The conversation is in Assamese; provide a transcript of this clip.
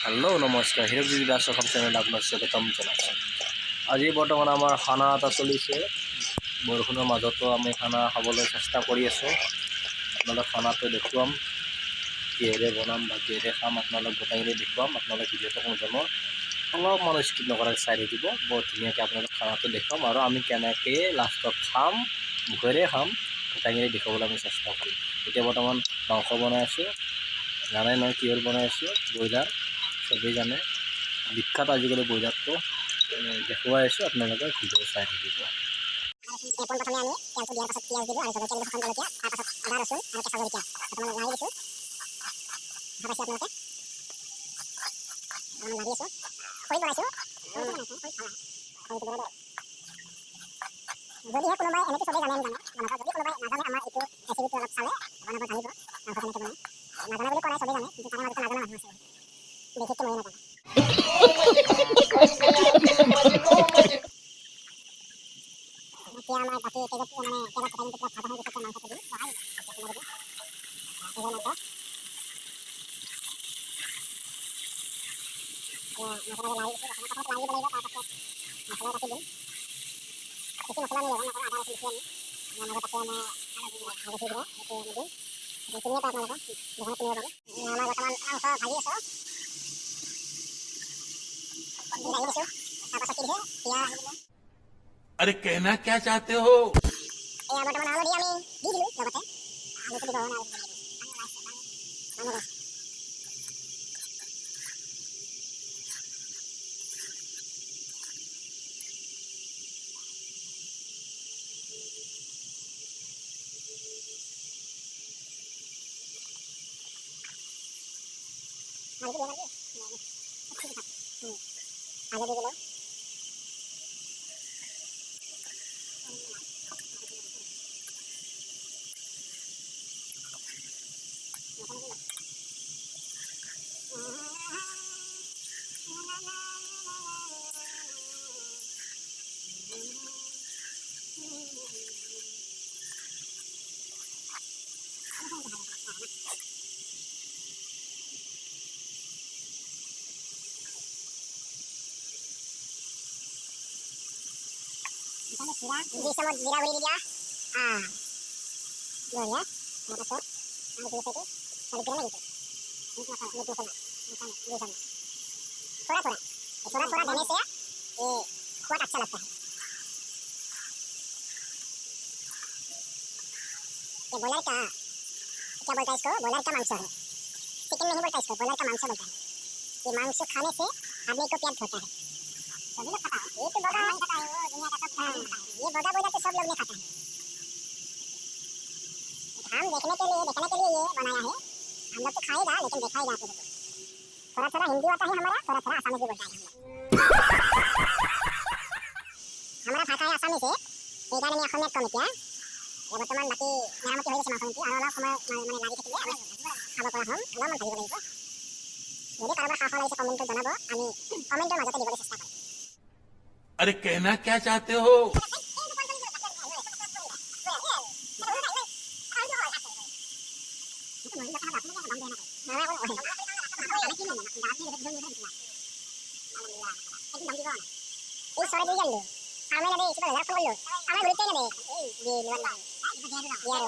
हेलो नमस्कार हिरक दास অসম চেনেল আপনাৰ স্বাগতম জানাচ্ছি। আজি বৰ্তমান আমাৰ খানা এটা চলিছে। বৰষুণৰ মাজতো আমি খানা খাবলৈ চেষ্টা কৰি আছোঁ। আপোনালোক খানাটো দেখুৱাম, কিহেৰে বনাম বা কিহেৰে খাম আপোনালোক গোটেইখিনি দেখুৱাম। আপোনালোক ভিডিঅ'টো সম্পূৰ্ণ অলপমান স্কিপ নকৰাকৈ চাই থাকিব। বৰ ধুনীয়াকৈ আপোনালোক খানাটো দেখুৱাম আৰু আমি কেনেকৈ লাষ্টত খাম, মুখেৰে খাম, গোটেইখিনি দেখুৱাবলৈ আমি চেষ্টা কৰিম। এতিয়া বৰ্তমান মাংস বনাই আছোঁ। জানাই নহয় কিহৰ বনাই আছোঁ, ব্ৰইলাৰ। সবেই জানে বিখ্যাত আজিকালি ব্ৰইলাৰটো দেখুৱাই আছোঁ, আপোনালোকে ভিডিঅ' চাই থাকিব। প্ৰথমে আমি তেলটো দিয়াৰ পাছত পিঁয়াজ দিলোঁ আৰু জলকীয়া দিলোঁ, শুকান জলকীয়া, তাৰপাছত আদা ৰচুন আৰু কেঁচা জলকীয়া বৰ্তমান লাৰি দিছোঁ। ভাবাইছে আপোনালোকে লাৰি আছোঁ, খৰি বনাইছোঁ। যদিহে কোনোবাই এনেকৈ চবেই জানে, আমি জানো বনাব, যদি কোনোবাই নাজানে আমাৰ এইটো ৰেচিপিটো অলপ চালে বনাব জানিব। মাংস কেনেকৈ বনায় নাজানে বুলি কোৱা নাই, চবেই জানে, কিন্তু তাৰে মাজতে নাজানা মানুহ আছে, বিশেষকৈ ময়ে নাজানো। এতিয়া আমাৰ বাকী তেজত মানে তেলত কিন্তু পুৰা ভাজা হৈ গৈছে। মাংসটো দিলোঁ বহাই দিলোঁ তেজৰ মাংস। মছলা লাৰি দিছোঁ, প্ৰথমত লাৰি দিব লাগিব, তাৰপাছত মছলা কাটি দিম। বেছি মছলা আমি ব্যৱহাৰ নকৰোঁ, আদা ৰচুন বেছি আমি মাজত আছে আমাৰ হালধি গুড়া, সেইটো আমি দিম। চিনিয়ে পায় আপোনালোকে, নহ'লে চিনিব পাৰোঁ। আমাৰ বৰ্তমান মাংস ভাজি আছোঁ, বিলাহী দিছোঁ, তাৰপাছত কি দিছে পিঁয়াজ দিলোঁ। अरे कहना क्या चाहते हो? এয়া বৰ্তমান হালধি আমি দি দিলোঁ, লগতে আলুটো দিব হোৱা নাই। আলু দি দিলোঁ। Di sama jira beri dia. Dua ya. Nah, pasal yang itu itu kali kira gitu. Ini masalah ini tuh sama. Ini sama. थोड़ा थोड़ा देने से ये बहुत अच्छा लगता है। ये बॉयलर का क्या बोलता है इसको, बॉयलर का मांस है। चिकन नहीं बोलता इसको, बॉयलर का मांस बोलता है। ये मांस खाने से आदमी को पेट होता है। सभी लोग खाता है। ये तो बड़ा नहीं खाता है, वो दुनिया का सब खाता है। ये बड़ा बॉयलर तो सब लोग नहीं खाता है। हम देखने के लिए ये बनाया है। हम लोग तो खाएगा, लेकिन दिखाएगा आपको। थोड़ा थोड़ा हिंदी आता है हमारा, थोड़ा थोड़ा आसामी भी बोलता है हमारा भाषा है आसामी से। এইকাৰণে আমি অসমীয়াত কম। এতিয়া বৰ্তমান বাকী মেৰামতি হৈ গৈছে মাংসখিনি, আৰু অলপ সময় মানে লাগি থাকিলে আমি খাব পৰা হ'ম। অলপমান ভাজিব লাগিব। যদি কাৰোবাৰ খাওঁ লাগিছে কমেণ্টত জনাব, আমি কমেণ্টৰ মাজতে দিবলৈ চেষ্টা কৰিম। अरे कहना क्या चाहते हो? এই সরে দিয়ে গেল আমি না দেই সেটা রাখতে বললো আমার ঘুরতে না দেই এই যে নিবান না ইয়ার